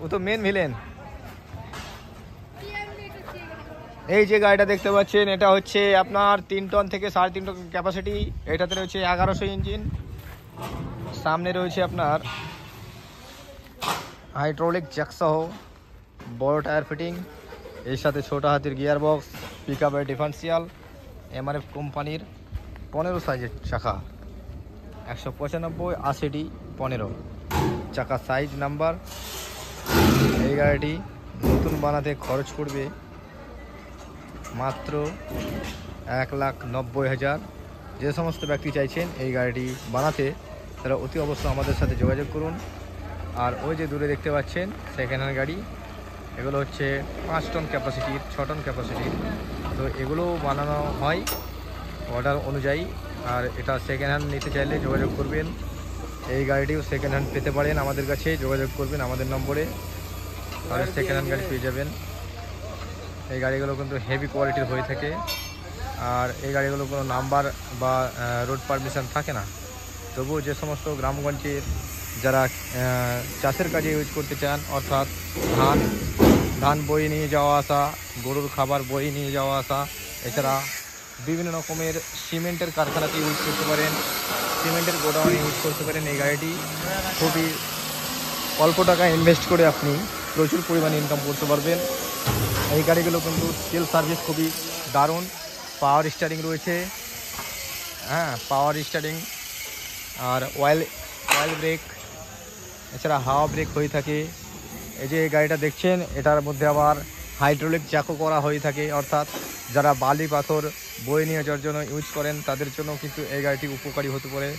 ও তো main villain. এই যে গাড়িটা দেখতে পাচ্ছেন এটা হচ্ছে আপনার 3 টন থেকে 3.5 টন ক্যাপাসিটি। এটাতে রয়েছে 1100 ইঞ্জিন। সামনে রয়েছে আপনার হাইড্রোলিক জ্যাক সহ বড় টায়ার ফিটিং, এর সাথে ছোট হাতির গিয়ার বক্স, পিক আপের ডিফারেন্সিয়াল, এমআরএফ কোম্পানির 15 সাইজের চাকা, 195 80D 15 চাকা সাইজ নাম্বার। এই গাড়িটি নতুন বানাতে খরচ পড়বে মাত্র 1,90,000। যে সমস্ত ব্যক্তি চাইছেন এই গাড়িটি বানাতে তারা অতি অবশ্যই আমাদের সাথে যোগাযোগ করুন। আর ওই যে দূরে দেখতে পাচ্ছেন সেকেন্ড হ্যান্ড গাড়ি, এগুলো হচ্ছে 5 টন ক্যাপাসিটির, 6 টন ক্যাপাসিটির। তো এগুলো বানানো হয় অর্ডার অনুযায়ী। আর এটা সেকেন্ড হ্যান্ড নিতে চাইলে যোগাযোগ করবেন। এই গাড়িটিও সেকেন্ড হ্যান্ড পেতে পারেন আমাদের কাছে, যোগাযোগ করবেন আমাদের নম্বরে, তাহলে সেকেন্ড হ্যান্ড গাড়ি পেয়ে যাবেন। এই গাড়িগুলো কিন্তু হেভি কোয়ালিটির হয়ে থাকে। আর এই গাড়িগুলো কোনো নাম্বার বা রোড পারমিশন থাকে না। তবুও যে সমস্ত গ্রামগঞ্জের যারা চাষের কাজে ইউজ করতে চান, অর্থাৎ ধান বই নিয়ে যাওয়া আসা, গরুর খাবার বই নিয়ে যাওয়া আসা, এছাড়া বিভিন্ন রকমের সিমেন্টের কারখানাতে ইউজ করতে পারেন, সিমেন্টের গোডাউনে ইউজ করতে পারেন। এই গাড়িটি খুবই অল্প টাকা ইনভেস্ট করে আপনি প্রচুর পরিমাণে ইনকাম করতে পারবেন। এই গাড়িগুলো কিন্তু তেল সার্ভিস খুবই দারুণ, পাওয়ার স্টারিং রয়েছে, হ্যাঁ পাওয়ার স্টারিং, আর অয়েল ব্রেক, এছাড়া হাওয়া ব্রেক হয়ে থাকে। এই যে এই গাড়িটা দেখছেন এটার মধ্যে আবার হাইড্রোলিক জ্যাকও করা হয়ে থাকে, অর্থাৎ যারা বালি পাথর বয়ে নিয়ে যাওয়ার জন্য ইউজ করেন তাদের জন্য কিন্তু এই গাড়িটি উপকারী হতে পারে।